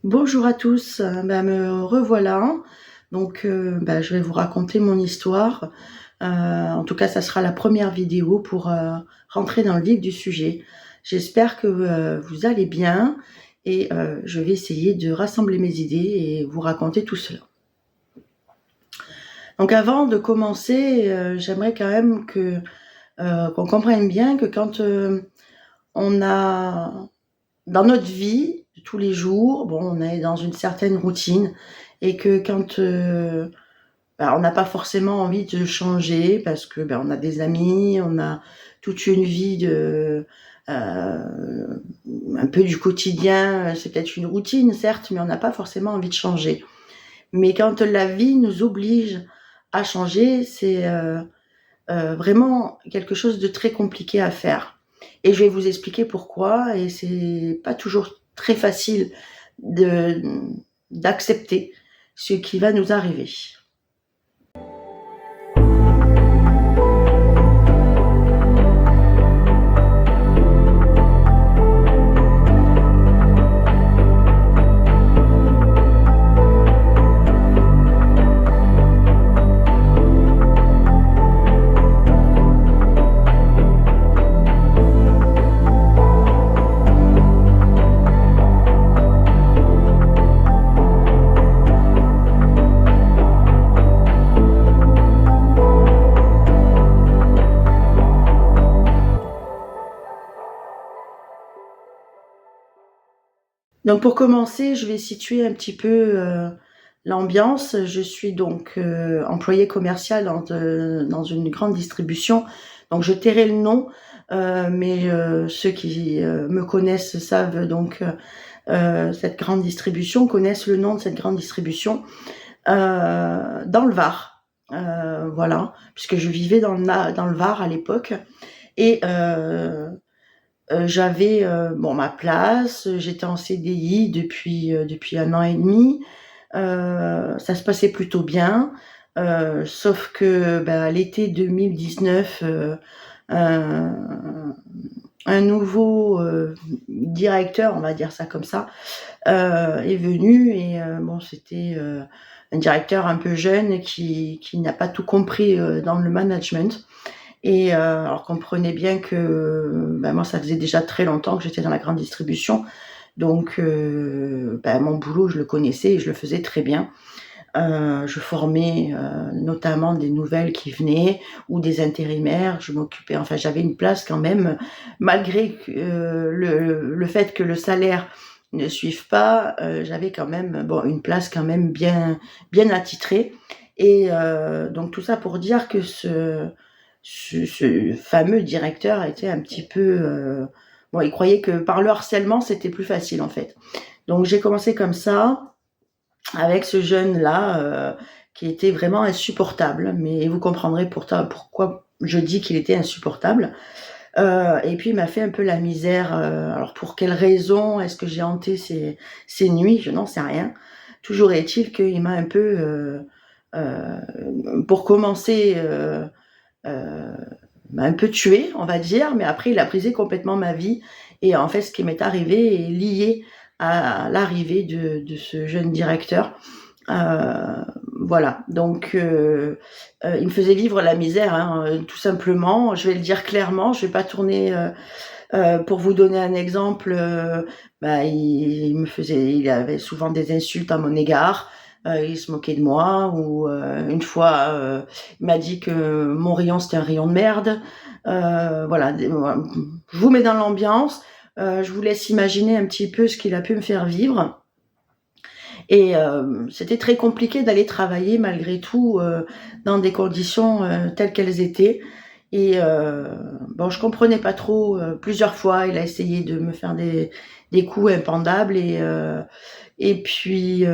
Bonjour à tous, me revoilà. Donc, je vais vous raconter mon histoire. En tout cas, ça sera la première vidéo pour rentrer dans le vif du sujet. J'espère que vous allez bien et je vais essayer de rassembler mes idées et vous raconter tout cela. Donc, avant de commencer, j'aimerais quand même qu'on comprenne bien que quand on a dans notre vie de tous les jours, on est dans une certaine routine et que quand on n'a pas forcément envie de changer parce que on a des amis, on a toute une vie un peu du quotidien, c'est peut-être une routine certes, mais on n'a pas forcément envie de changer. Mais quand la vie nous oblige à changer, c'est vraiment quelque chose de très compliqué à faire. Et je vais vous expliquer pourquoi, et c'est pas toujours très facile d'accepter ce qui va nous arriver. Donc pour commencer, je vais situer un petit peu l'ambiance. Je suis donc employée commerciale dans une grande distribution. Donc je tairai le nom, mais ceux qui me connaissent savent donc cette grande distribution, connaissent le nom de cette grande distribution dans le Var. Voilà, puisque je vivais dans le Var à l'époque. Et j'avais ma place, j'étais en CDI depuis 1 an et demi. Ça se passait plutôt bien, sauf que à l'été 2019, un nouveau directeur, on va dire ça comme ça, est venu et c'était un directeur un peu jeune qui n'a pas tout compris dans le management. Et alors comprenez bien que moi ça faisait déjà très longtemps que j'étais dans la grande distribution, donc mon boulot je le connaissais et je le faisais très bien. Je formais notamment des nouvelles qui venaient ou des intérimaires. Je m'occupais, enfin j'avais une place quand même, malgré le fait que le salaire ne suive pas, j'avais quand même une place quand même bien attitrée. Et donc tout ça pour dire que ce fameux directeur était un petit peu il croyait que par le harcèlement c'était plus facile en fait. Donc j'ai commencé comme ça avec ce jeune là qui était vraiment insupportable, mais vous comprendrez pourquoi je dis qu'il était insupportable. Et puis il m'a fait un peu la misère. Alors pour quelle raison est-ce que j'ai hanté ces nuits, je n'en sais rien. Toujours est-il qu'il m'a un peu pour commencer un peu tué, on va dire, mais après il a brisé complètement ma vie. Et en fait ce qui m'est arrivé est lié à l'arrivée de ce jeune directeur. Voilà, donc il me faisait vivre la misère, tout simplement. Je vais le dire clairement, je vais pas tourner. Pour vous donner un exemple, il avait souvent des insultes à mon égard. Il se moquait de moi, ou une fois il m'a dit que mon rayon c'était un rayon de merde. Voilà, je vous mets dans l'ambiance. Je vous laisse imaginer un petit peu ce qu'il a pu me faire vivre. Et c'était très compliqué d'aller travailler malgré tout dans des conditions telles qu'elles étaient. Et je comprenais pas trop. Plusieurs fois, il a essayé de me faire des coups impendables et puis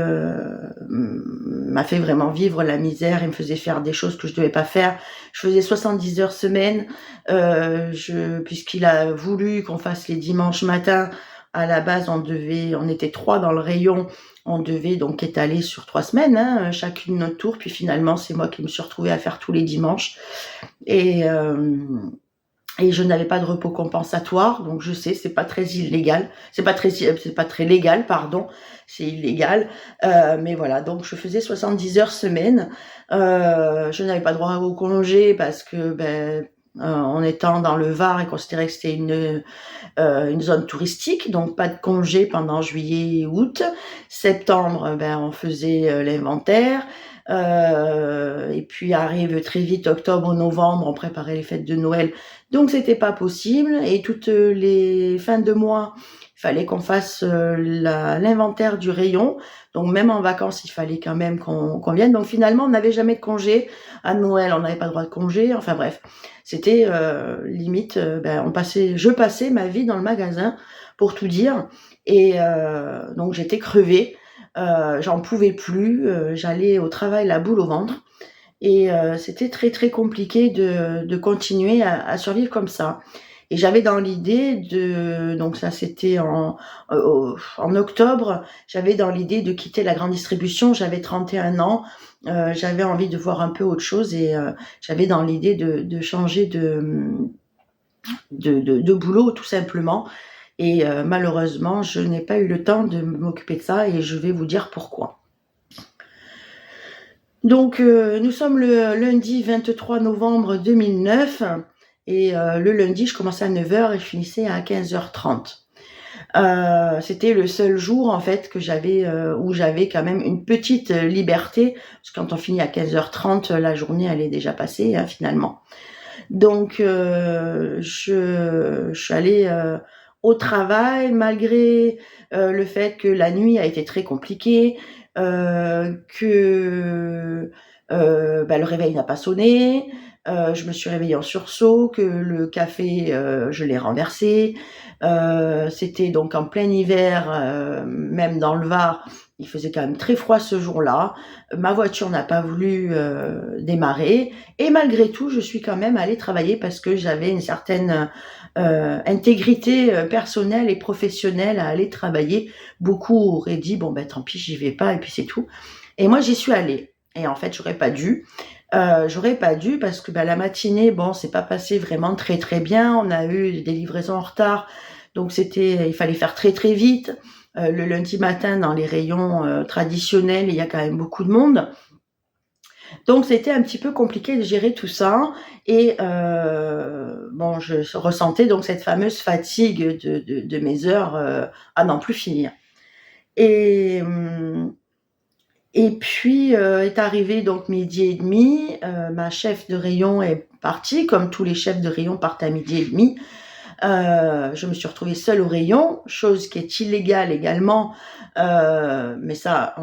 m'a fait vraiment vivre la misère. Il me faisait faire des choses que je devais pas faire. Je faisais 70 heures semaine, puisqu'il a voulu qu'on fasse les dimanches matins. À la base, on était 3 dans le rayon. On devait donc étaler sur 3 semaines, chacune notre tour. Puis finalement, c'est moi qui me suis retrouvée à faire tous les dimanches. Et et je n'avais pas de repos compensatoire, donc je sais, c'est pas très illégal, c'est pas très légal, pardon, c'est illégal, mais voilà, donc je faisais 70 heures semaine, je n'avais pas droit au congé parce que, en étant dans le Var et considéré que c'était une zone touristique, donc pas de congé pendant juillet et août. Septembre, on faisait l'inventaire. Et puis arrive très vite octobre, novembre, on préparait les fêtes de Noël, donc c'était pas possible. Et toutes les fins de mois, il fallait qu'on fasse l'inventaire du rayon. Donc même en vacances, il fallait quand même qu'on vienne. Donc finalement, on n'avait jamais de congé. À Noël, on n'avait pas le droit de congé. Enfin bref, c'était limite. Je passais ma vie dans le magasin pour tout dire. Et donc j'étais crevée. J'en pouvais plus, j'allais au travail la boule au ventre et c'était très très compliqué de continuer à survivre comme ça. Et j'avais dans l'idée donc ça c'était en octobre, j'avais dans l'idée de quitter la grande distribution. J'avais 31 ans, j'avais envie de voir un peu autre chose et j'avais dans l'idée de changer de boulot tout simplement. Et malheureusement, je n'ai pas eu le temps de m'occuper de ça et je vais vous dire pourquoi. Donc, nous sommes le lundi 23 novembre 2009 et le lundi, je commençais à 9h et je finissais à 15h30. C'était le seul jour en fait que j'avais où j'avais quand même une petite liberté, parce que quand on finit à 15h30, la journée elle est déjà passée finalement. Donc, je suis allée au travail malgré le fait que la nuit a été très compliquée, que le réveil n'a pas sonné, je me suis réveillée en sursaut, que le café, je l'ai renversé. C'était donc en plein hiver, même dans le Var, il faisait quand même très froid ce jour-là. Ma voiture n'a pas voulu démarrer et malgré tout, je suis quand même allée travailler parce que j'avais une certaine intégrité personnelle et professionnelle à aller travailler. Beaucoup auraient dit bon tant pis, j'y vais pas et puis c'est tout. Et moi j'y suis allée. Et en fait j'aurais pas dû. Parce que la matinée, c'est pas passé vraiment très très bien. On a eu des livraisons en retard, donc il fallait faire très très vite. Le lundi matin, dans les rayons traditionnels, il y a quand même beaucoup de monde. Donc c'était un petit peu compliqué de gérer tout ça. Et je ressentais donc cette fameuse fatigue de mes heures à n'en plus finir. Et puis est arrivé donc 12h30, ma chef de rayon est partie, comme tous les chefs de rayon partent à 12h30. Je me suis retrouvée seule au rayon, chose qui est illégale également, mais ça,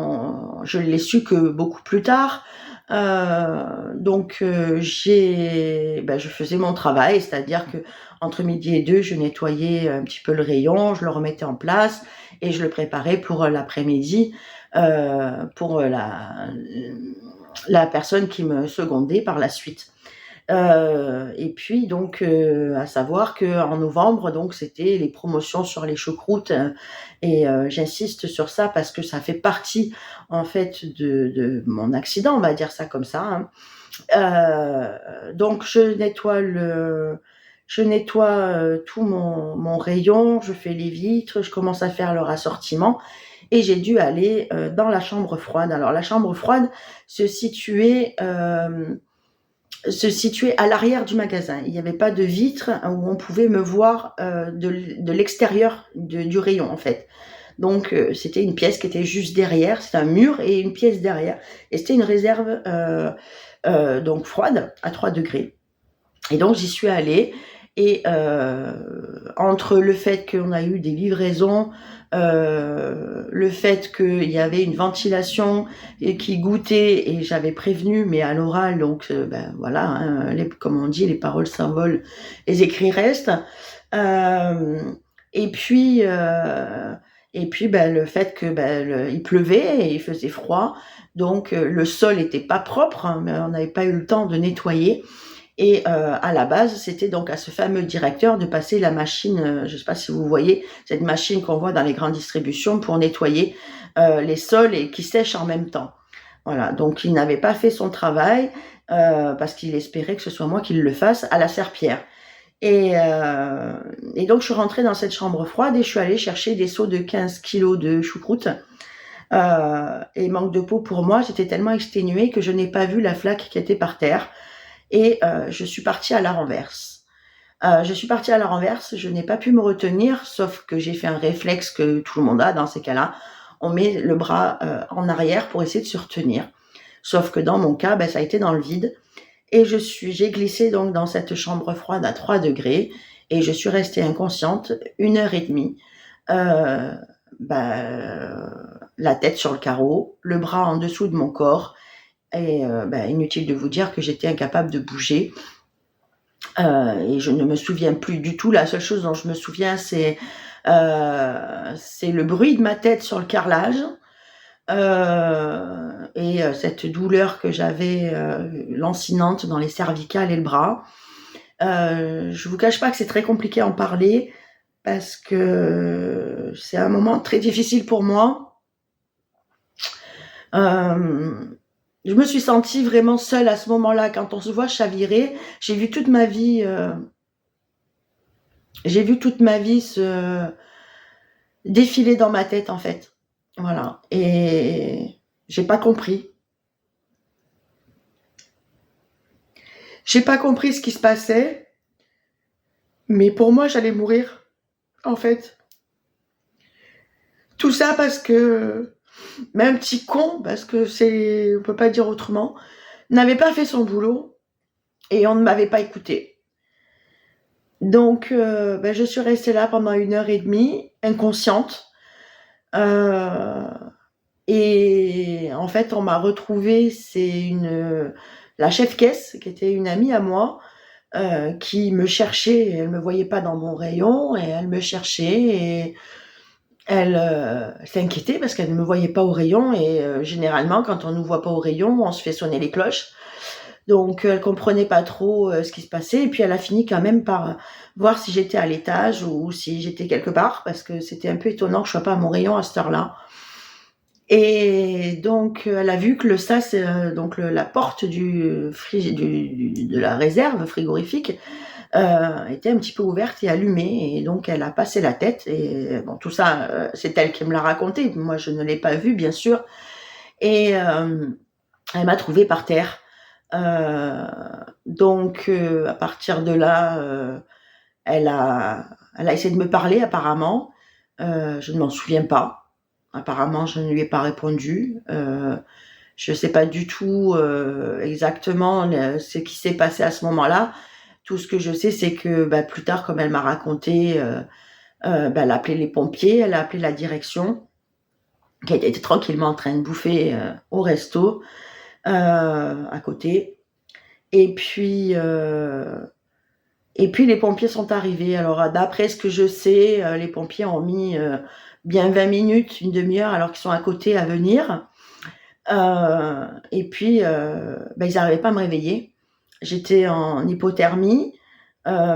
je l'ai su que beaucoup plus tard. Je faisais mon travail, c'est-à-dire que entre midi et 2, je nettoyais un petit peu le rayon, je le remettais en place et je le préparais pour l'après-midi, pour la personne qui me secondait par la suite. Et puis donc à savoir qu'en novembre, donc c'était les promotions sur les choucroutes, et j'insiste sur ça parce que ça fait partie en fait de mon accident, on va dire ça comme ça, hein. Donc je nettoie tout mon rayon, je fais les vitres, je commence à faire le rassortiment et j'ai dû aller dans la chambre froide. Alors la chambre froide se situait à l'arrière du magasin. Il n'y avait pas de vitre où on pouvait me voir de l'extérieur du rayon en fait. Donc c'était une pièce qui était juste derrière, c'était un mur et une pièce derrière. Et c'était une réserve donc froide à 3 degrés. Et donc j'y suis allée et entre le fait qu'on a eu des livraisons, le fait qu'il y avait une ventilation qui goûtait et j'avais prévenu, mais à l'oral, donc voilà, hein, comme on dit, les paroles s'envolent, les écrits restent. Et puis le fait que il pleuvait et il faisait froid, donc le sol était pas propre, hein, mais on n'avait pas eu le temps de nettoyer. Et à la base, c'était donc à ce fameux directeur de passer la machine, je ne sais pas si vous voyez, cette machine qu'on voit dans les grandes distributions pour nettoyer les sols et qui sèche en même temps. Voilà, donc il n'avait pas fait son travail parce qu'il espérait que ce soit moi qui le fasse à la serpillière. Et donc je suis rentrée dans cette chambre froide et je suis allée chercher des seaux de 15 kilos de choucroute. Et manque de peau pour moi, j'étais tellement exténuée que je n'ai pas vu la flaque qui était par terre. Et je suis partie à la renverse. Je n'ai pas pu me retenir, sauf que j'ai fait un réflexe que tout le monde a dans ces cas-là. On met le bras en arrière pour essayer de se retenir. Sauf que dans mon cas, ça a été dans le vide. Et j'ai glissé donc dans cette chambre froide à 3 degrés et je suis restée inconsciente 1 heure et demie. La tête sur le carreau, le bras en dessous de mon corps. Et inutile de vous dire que j'étais incapable de bouger. Et je ne me souviens plus du tout. La seule chose dont je me souviens, c'est le bruit de ma tête sur le carrelage. Et cette douleur que j'avais lancinante dans les cervicales et le bras. Je vous cache pas que c'est très compliqué à en parler parce que c'est un moment très difficile pour moi. Je me suis sentie vraiment seule à ce moment-là. Quand on se voit chavirer, j'ai vu toute ma vie se défiler dans ma tête, en fait. Voilà. Et j'ai pas compris. J'ai pas compris ce qui se passait. Mais pour moi, j'allais mourir, en fait. Tout ça parce que même petit con, parce que on peut pas dire autrement, n'avait pas fait son boulot et on ne m'avait pas écouté. Donc, je suis restée là pendant 1 heure et demie, inconsciente. Et en fait, on m'a retrouvée, la chef-caisse, qui était une amie à moi, qui me cherchait. Elle me voyait pas dans mon rayon et elle me cherchait et elle s'inquiétait parce qu'elle ne me voyait pas au rayon et généralement, quand on nous voit pas au rayon, on se fait sonner les cloches. Donc, elle comprenait pas trop ce qui se passait et puis elle a fini quand même par voir si j'étais à l'étage ou si j'étais quelque part parce que c'était un peu étonnant que je sois pas à mon rayon à cette heure-là. Et donc, elle a vu que le sas, donc la porte de la réserve frigorifique était un petit peu ouverte et allumée. Et donc, elle a passé la tête. Et bon, tout ça, c'est elle qui me l'a raconté. Moi, je ne l'ai pas vu, bien sûr. Et elle m'a trouvée par terre. Donc, à partir de là, elle a essayé de me parler, apparemment. Je ne m'en souviens pas. Apparemment, je ne lui ai pas répondu. Je ne sais pas du tout exactement ce qui s'est passé à ce moment-là. Tout ce que je sais, c'est que plus tard, comme elle m'a raconté, elle a appelé les pompiers, elle a appelé la direction, qui était tranquillement en train de bouffer au resto à côté. Et puis les pompiers sont arrivés. Alors, d'après ce que je sais, les pompiers ont mis bien 20 minutes, une demi-heure, alors qu'ils sont à côté à venir. Et puis, ils n'arrivaient pas à me réveiller. J'étais en hypothermie,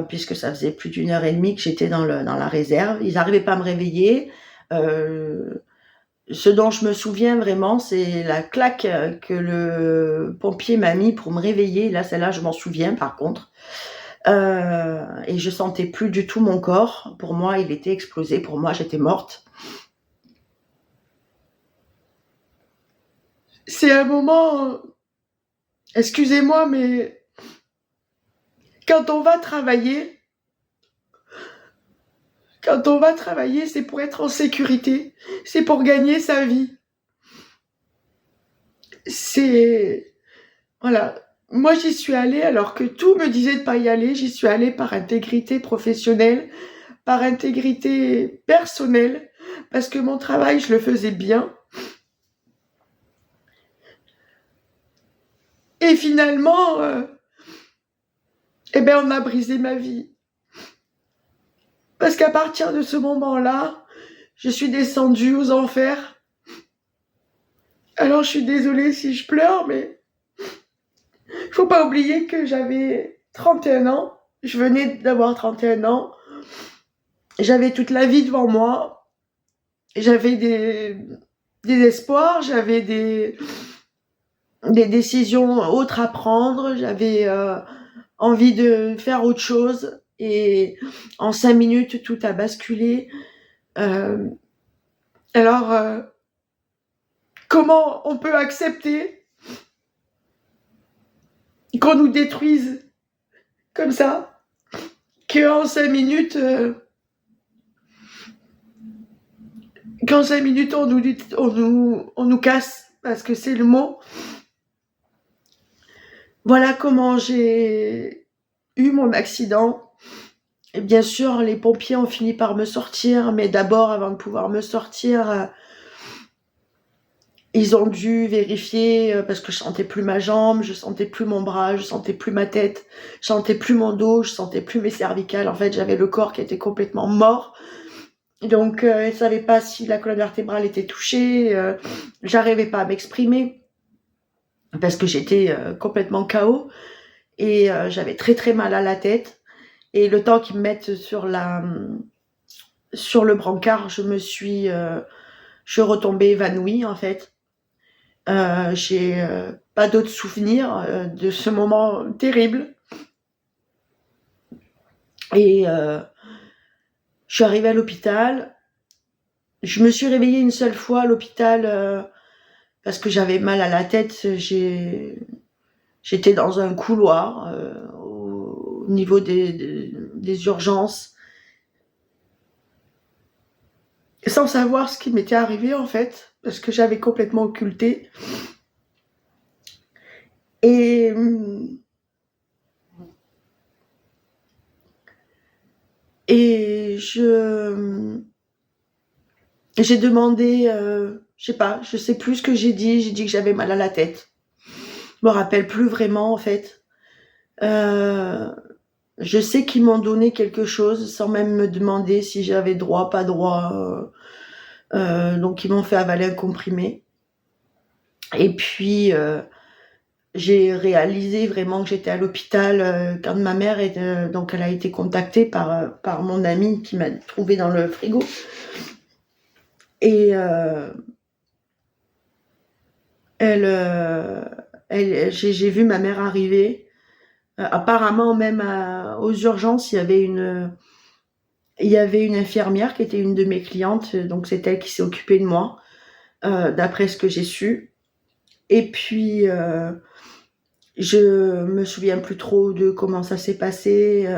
puisque ça faisait plus d'1 heure et demie que j'étais dans la réserve. Ils n'arrivaient pas à me réveiller. Ce dont je me souviens vraiment, c'est la claque que le pompier m'a mis pour me réveiller. Là, celle-là, je m'en souviens, par contre. Et je sentais plus du tout mon corps. Pour moi, il était explosé. Pour moi, j'étais morte. C'est un moment, excusez-moi, mais quand on va travailler, c'est pour être en sécurité. C'est pour gagner sa vie. Voilà. Moi, j'y suis allée alors que tout me disait de pas y aller. J'y suis allée par intégrité professionnelle, par intégrité personnelle, parce que mon travail, je le faisais bien. Et finalement, on a brisé ma vie. Parce qu'à partir de ce moment-là, je suis descendue aux enfers. Alors, je suis désolée si je pleure, mais il faut pas oublier que j'avais 31 ans. Je venais d'avoir 31 ans. J'avais toute la vie devant moi. J'avais des espoirs, j'avais des décisions autres à prendre. J'avais envie de faire autre chose. et en 5 minutes, tout a basculé. Euh, alors, comment on peut accepter qu'on nous détruise comme ça, qu'en 5 minutes, on nous casse, parce que c'est le mot. Voilà comment j'ai eu mon accident. Et bien sûr, les pompiers ont fini par me sortir, mais d'abord, avant de pouvoir me sortir, ils ont dû vérifier, parce que je sentais plus ma jambe, je sentais plus mon bras, je sentais plus ma tête, je sentais plus mon dos, je sentais plus mes cervicales. En fait, j'avais le corps qui était complètement mort. Donc, ils savaient pas si la colonne vertébrale était touchée. J'arrivais pas à m'exprimer parce que j'étais complètement KO et j'avais très très mal à la tête. Et le temps qu'ils me mettent sur le brancard, je suis retombée évanouie en fait. J'ai pas d'autres souvenirs de ce moment terrible. Et je suis arrivée à l'hôpital. Je me suis réveillée une seule fois à l'hôpital parce que j'avais mal à la tête. J'étais dans un couloir au niveau des urgences, sans savoir ce qui m'était arrivé en fait, parce que j'avais complètement occulté. Et j'ai demandé, je sais pas, je sais plus ce que j'ai dit que j'avais mal à la tête. Je me rappelle plus vraiment en fait. Je sais qu'ils m'ont donné quelque chose sans même me demander si j'avais droit, pas droit. Donc ils m'ont fait avaler un comprimé. Et puis j'ai réalisé vraiment que j'étais à l'hôpital quand ma mère donc elle a été contactée par mon amie qui m'a trouvée dans le frigo. Et j'ai vu ma mère arriver. Apparemment, même aux urgences, il y avait une infirmière qui était une de mes clientes, donc c'est elle qui s'est occupée de moi, d'après ce que j'ai su. Et puis, je me souviens plus trop de comment ça s'est passé.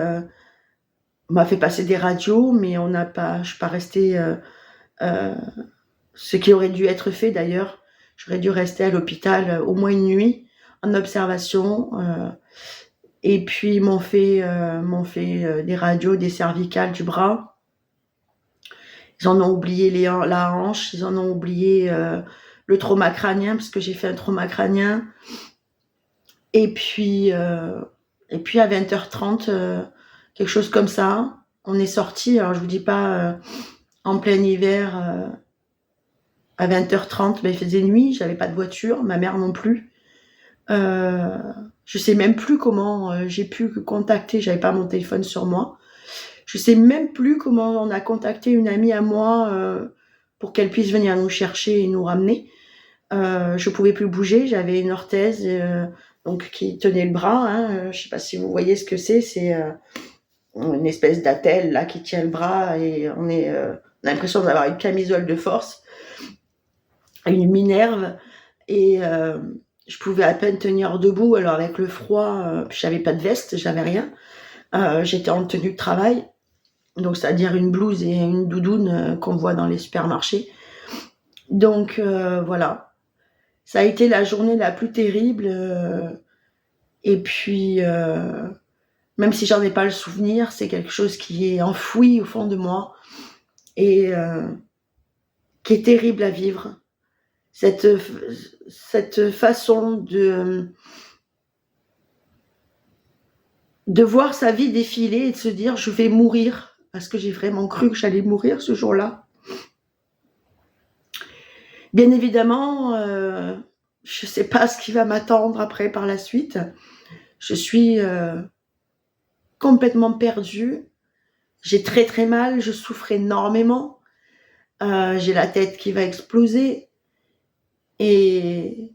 On m'a fait passer des radios, mais je suis pas restée. Ce qui aurait dû être fait d'ailleurs, j'aurais dû rester à l'hôpital au moins une nuit en observation. Et puis ils m'ont fait des radios des cervicales du bras. Ils en ont oublié la hanche, ils en ont oublié le trauma crânien parce que j'ai fait un trauma crânien. Et puis à 20h30, quelque chose comme ça, on est sorti. Alors je vous dis pas en plein hiver à 20h30, ben, il faisait nuit, j'avais pas de voiture, ma mère non plus. Je sais même plus comment j'ai pu contacter, j'avais pas mon téléphone sur moi. Je sais même plus comment on a contacté une amie à moi pour qu'elle puisse venir nous chercher et nous ramener. Je pouvais plus bouger, j'avais une orthèse donc qui tenait le bras. Je sais pas si vous voyez ce que c'est une espèce d'attelle là qui tient le bras et on a l'impression d'avoir une camisole de force, une minerve et je pouvais à peine tenir debout. Alors avec le froid, j'avais pas de veste, j'avais rien. J'étais en tenue de travail, donc c'est-à-dire une blouse et une doudoune qu'on voit dans les supermarchés. Donc voilà, ça a été la journée la plus terrible. Et puis même si j'en ai pas le souvenir, c'est quelque chose qui est enfoui au fond de moi et qui est terrible à vivre. Cette façon de voir sa vie défiler et de se dire je vais mourir, parce que j'ai vraiment cru que j'allais mourir ce jour-là. Bien évidemment, je sais pas ce qui va m'attendre après par la suite. Je suis complètement perdue. J'ai très très mal, je souffre énormément. J'ai la tête qui va exploser et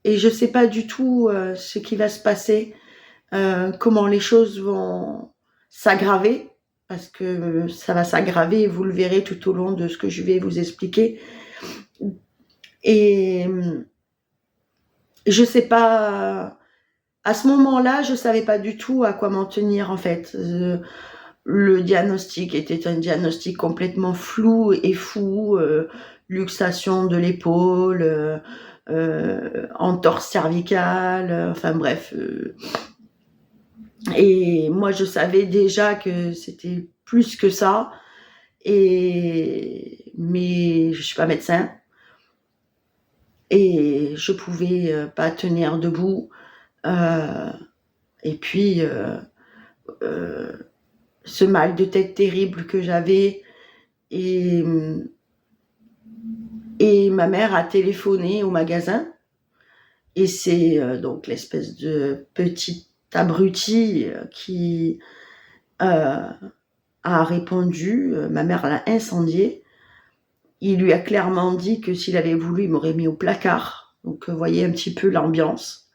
je sais pas du tout ce qui va se passer, comment les choses vont s'aggraver, parce que ça va s'aggraver et vous le verrez tout au long de ce que je vais vous expliquer. Et je sais pas, à ce moment-là, je savais pas du tout à quoi m'en tenir en fait. Le diagnostic était un diagnostic complètement flou et fou, luxation de l'épaule, entorse cervicale, enfin bref. Et moi, je savais déjà que c'était plus que ça. Mais je suis pas médecin et je pouvais pas tenir debout. Et puis, ce mal de tête terrible que j'avais. Et ma mère a téléphoné au magasin. Et c'est donc l'espèce de petit abruti qui a répondu. Ma mère l'a incendié. Il lui a clairement dit que s'il avait voulu, il m'aurait mis au placard. Donc, vous voyez un petit peu l'ambiance.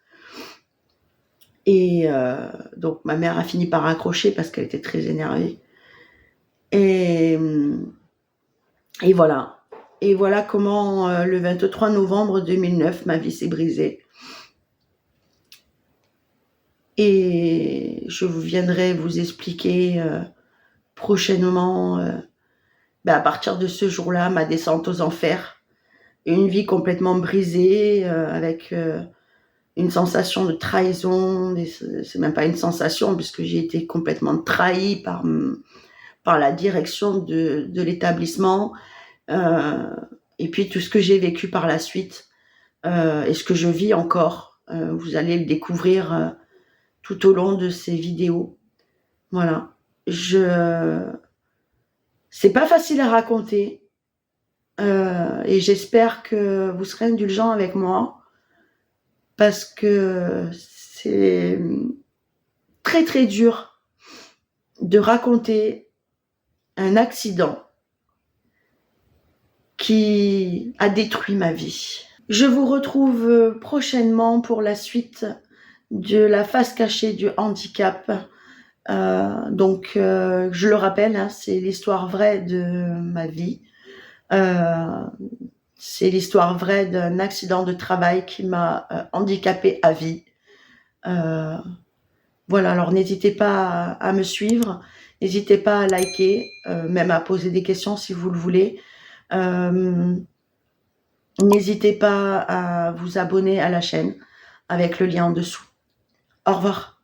Et donc, ma mère a fini par raccrocher parce qu'elle était très énervée. Et voilà. Et voilà comment, le 23 novembre 2009, ma vie s'est brisée. Et je viendrai vous expliquer prochainement, à partir de ce jour-là, ma descente aux enfers. Une vie complètement brisée, avec une sensation de trahison. C'est même pas une sensation, puisque j'ai été complètement trahie par la direction de l'établissement. Et puis tout ce que j'ai vécu par la suite, et ce que je vis encore. Vous allez le découvrir tout au long de ces vidéos. Voilà. C'est pas facile à raconter. Et j'espère que vous serez indulgents avec moi, parce que c'est très très dur de raconter un accident qui a détruit ma vie. Je vous retrouve prochainement pour la suite de la face cachée du handicap. Donc, je le rappelle, hein, c'est l'histoire vraie de ma vie. C'est l'histoire vraie d'un accident de travail qui m'a handicapée à vie. Voilà, alors n'hésitez pas à me suivre, n'hésitez pas à liker, même à poser des questions si vous le voulez. N'hésitez pas à vous abonner à la chaîne avec le lien en dessous. Au revoir.